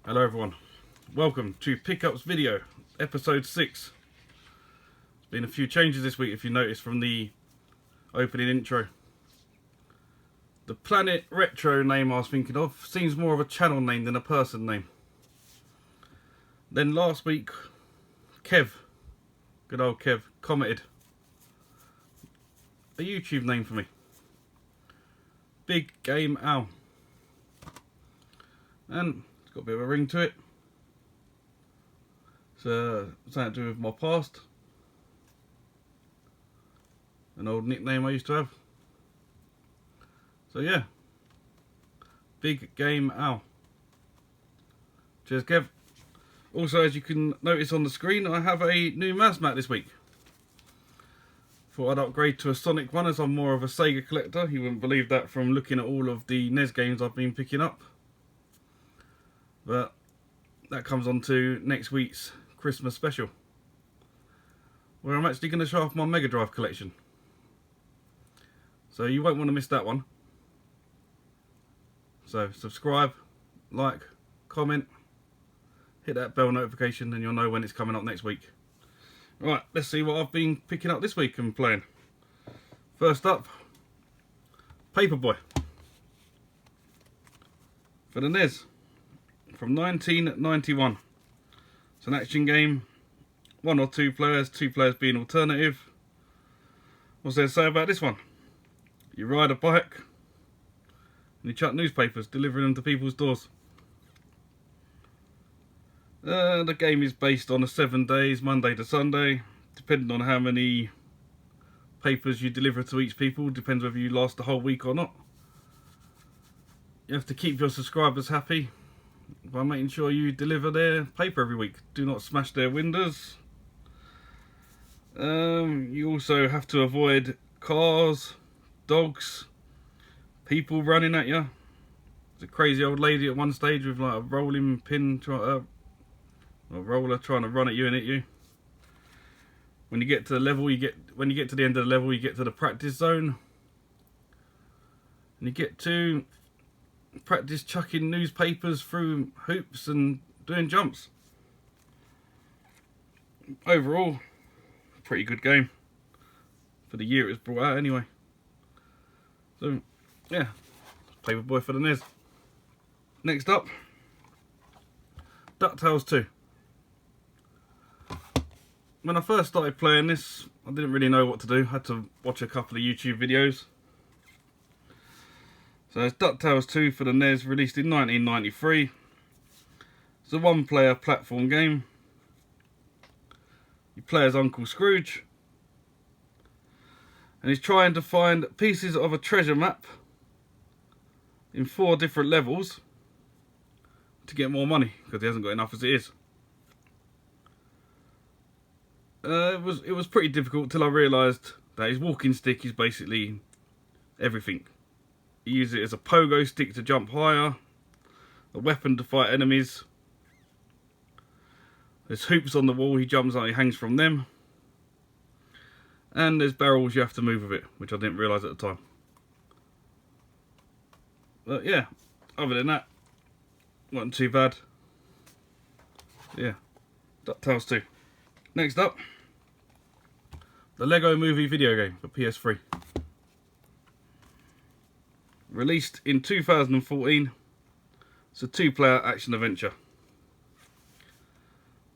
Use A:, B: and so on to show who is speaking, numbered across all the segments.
A: Hello everyone, welcome to Pickups Video, episode 6. There's been a few changes this week if you noticed from the opening intro. The Planet Retro name I was thinking of seems more of a channel name than a person name. Then last week, Kev, good old Kev, commented a YouTube name for me. Big Game Owl. And it's got a bit of a ring to it. It's something to do with my past. An old nickname I used to have. So yeah, Big Game Owl. Cheers, Kev. Also, as you can notice on the screen, I have a new mouse mat this week. Thought I'd upgrade to a Sonic one as I'm more of a Sega collector. You wouldn't believe that from looking at all of the NES games I've been picking up. But that comes on to next week's Christmas special, where I'm actually going to show off my Mega Drive collection. So you won't want to miss that one. So subscribe, like, comment, hit that bell notification and you'll know when it's coming up next week. Right, let's see what I've been picking up this week and playing. First up, Paperboy for the NES from 1991. It's an action game, 1 or 2 players, 2 players being alternative. What's there to say about this one? You ride a bike and you chuck newspapers, delivering them to people's doors. The game is based on 7 days, Monday to Sunday, depending on how many papers you deliver to each people, depends whether you last the whole week or not. You have to keep your subscribers happy by making sure you deliver their paper every week. Do not smash their windows. You also have to avoid cars, dogs, people running at you. There's a crazy old lady at one stage with like a rolling pin, a roller trying to run at you and hit you. When you get to the level, when you get to the end of the level, you get to the practice zone, and you get to practice chucking newspapers through hoops and doing jumps. Overall, pretty good game for the year it was brought out anyway. So yeah, Paperboy for the NES. Next up, DuckTales 2. When I first started playing this, I didn't really know what to do. I had to watch a couple of YouTube videos. So it's DuckTales 2 for the NES, released in 1993. It's a 1-player platform game. You play as Uncle Scrooge, and he's trying to find pieces of a treasure map in 4 different levels to get more money, because he hasn't got enough as it is. It was pretty difficult till I realised that his walking stick is basically everything. He uses it as a pogo stick to jump higher, a weapon to fight enemies. There's hoops on the wall, he jumps on, he hangs from them. And there's barrels you have to move with it, which I didn't realise at the time. But yeah, other than that, wasn't too bad. Yeah, DuckTales 2. Next up, the Lego Movie video game for PS3. Released in 2014. It's a 2-player action adventure.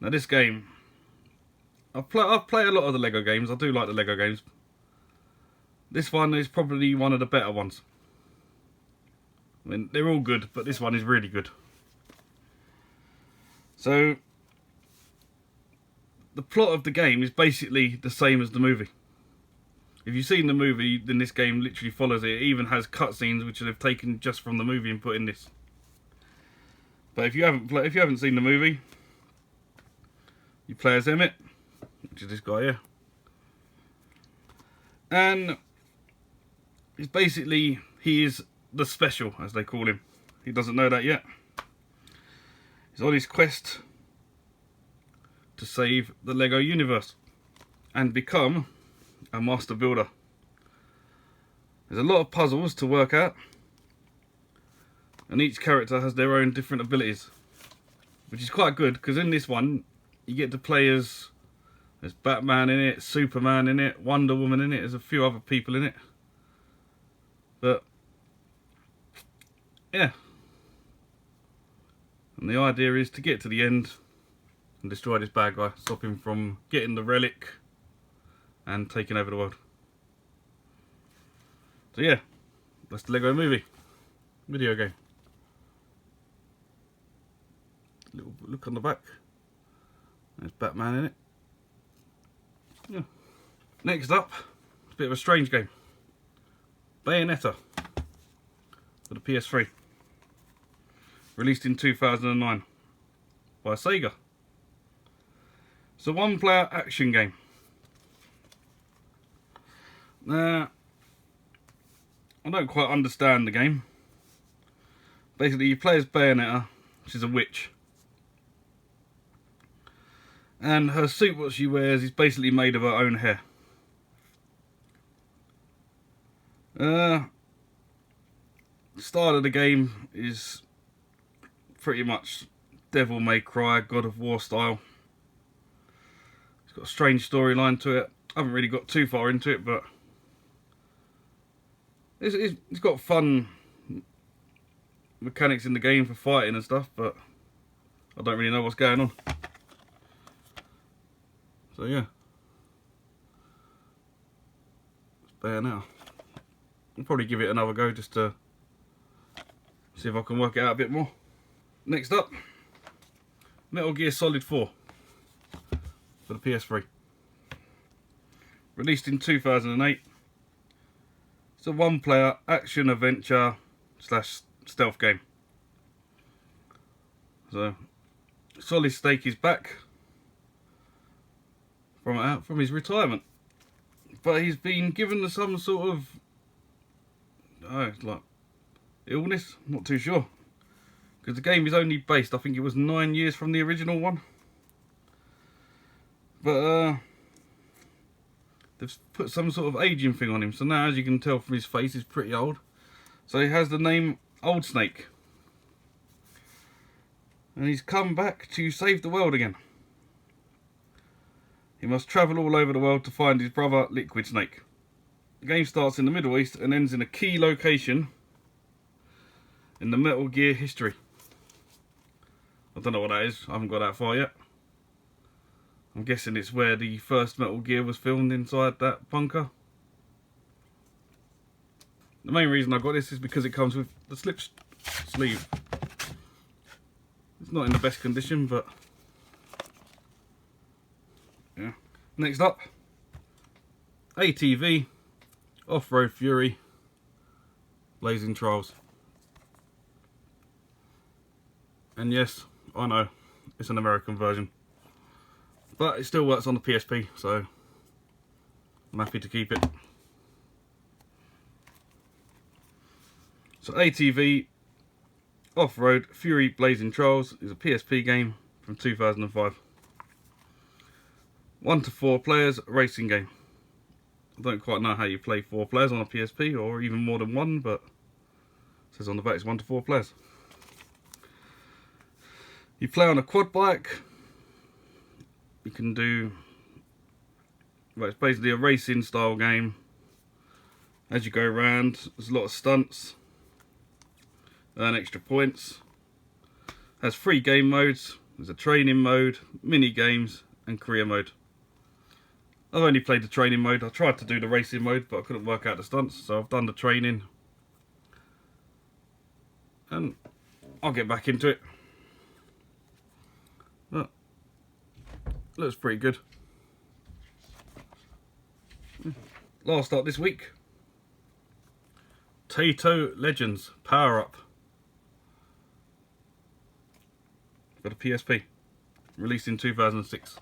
A: Now this game, I play a lot of the Lego games. I do like the Lego games. This one is probably one of the better ones. I mean, they're all good, but this one is really good. So the plot of the game is basically the same as the movie. If you've seen the movie, then this game literally follows it. It even has cutscenes which they've taken just from the movie and put in this. But if you haven't seen the movie, you play as Emmett, which is this guy here, and he is the special, as they call him. He doesn't know that yet. He's on his quest to save the Lego universe and become a master builder. There's a lot of puzzles to work out, and each character has their own different abilities, which is quite good because in this one you get to play as there's Batman in it, Superman in it, Wonder Woman in it, there's a few other people in it. But yeah, and the idea is to get to the end and destroy this bad guy, stop him from getting the relic and taking over the world. So yeah, that's the Lego Movie video game. Little look on the back. There's Batman in it. Yeah. Next up, it's a bit of a strange game. Bayonetta for the PS3. Released in 2009 by Sega. It's a one-player action game. Now, I don't quite understand the game. Basically, you play as Bayonetta, which is a witch. And her suit, what she wears, is basically made of her own hair. The style of the game is pretty much Devil May Cry, God of War style. It's got a strange storyline to it. I haven't really got too far into it, but it's got fun mechanics in the game for fighting and stuff, but I don't really know what's going on. So yeah, it's Bayonetta. I'll probably give it another go just to see if I can work it out a bit more. Next up, Metal Gear Solid 4 for the PS3. Released in 2008. It's a one-player action adventure / stealth game. So Solid Snake is back from his retirement, but he's been given some sort of like illness. I'm not too sure, because the game is only based, I think it was 9 years from the original one. But they've put some sort of aging thing on him, so now, as you can tell from his face, he's pretty old. So he has the name Old Snake, and he's come back to save the world again. He must travel all over the world to find his brother Liquid Snake. The game starts in the Middle East and ends in a key location in the Metal Gear history. I don't know what that is, I haven't got that far yet. I'm guessing it's where the first Metal Gear was filmed, inside that bunker. The main reason I got this is because it comes with the slip sleeve. It's not in the best condition, but yeah. Next up, ATV Off-Road Fury Blazing Trials. And yes, I know, it's an American version, but it still works on the PSP, so I'm happy to keep it. So ATV Off-Road Fury Blazing Trials is a PSP game from 2005. 1 to 4 players racing game. I don't quite know how you play 4 players on a PSP, or even more than 1, but it says on the back it's 1 to 4 players. You play on a quad bike. You can do, well, it's basically a racing style game. As you go around, there's a lot of stunts. Earn extra points. Has 3 game modes. There's a training mode, mini games, and career mode. I've only played the training mode. I tried to do the racing mode, but I couldn't work out the stunts, so I've done the training. And I'll get back into it. But looks pretty good. Last up this week, Taito Legends Power Up for the PSP, released in 2006.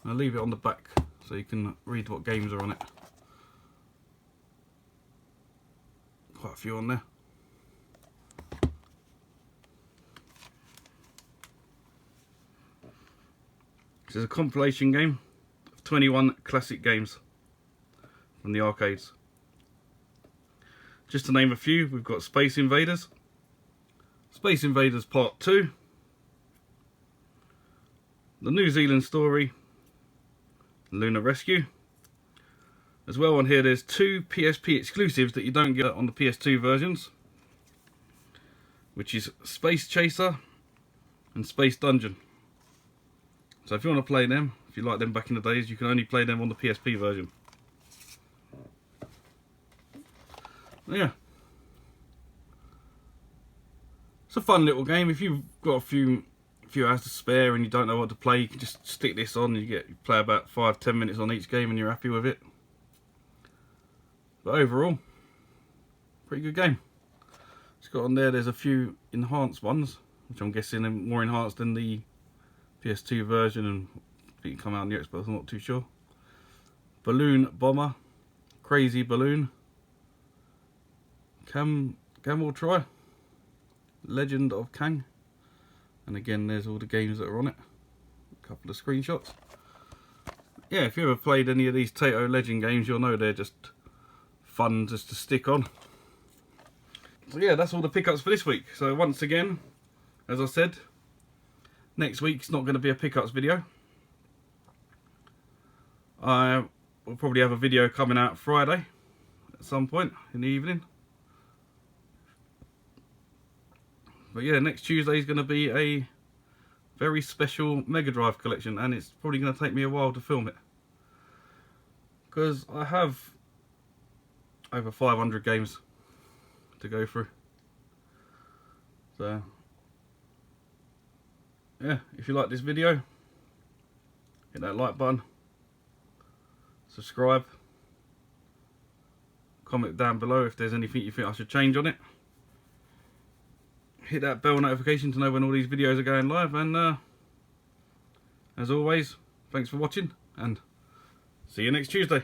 A: I'll leave it on the back so you can read what games are on it. Quite a few on there. This is a compilation game of 21 classic games from the arcades. Just to name a few, we've got Space Invaders, Space Invaders Part 2, the New Zealand Story, Lunar Rescue. As well on here there's 2 PSP exclusives that you don't get on the PS2 versions, which is Space Chaser and Space Dungeon. So if you want to play them, if you like them back in the days, you can only play them on the PSP version. Yeah. It's a fun little game. If you've got a few hours to spare and you don't know what to play, you can just stick this on and you play about 5-10 minutes on each game and you're happy with it. But overall, pretty good game. It's got on there, there's a few enhanced ones, which I'm guessing are more enhanced than the PS2 version, and I think it come out on the Xbox, I'm not too sure. Balloon Bomber, Crazy Balloon, Camel Try, Legend of Kang, and again there's all the games that are on it. A couple of screenshots. Yeah, if you ever played any of these Taito Legend games, you'll know they're just fun just to stick on. So yeah, that's all the pickups for this week. So once again, as I said, next week's not going to be a pickups video. I will probably have a video coming out Friday at some point in the evening. But yeah, next Tuesday is going to be a very special Mega Drive collection, and it's probably going to take me a while to film it, because I have over 500 games to go through. So yeah, if you like this video, hit that like button, subscribe, comment down below if there's anything you think I should change on it. Hit that bell notification to know when all these videos are going live, and as always, thanks for watching and see you next Tuesday.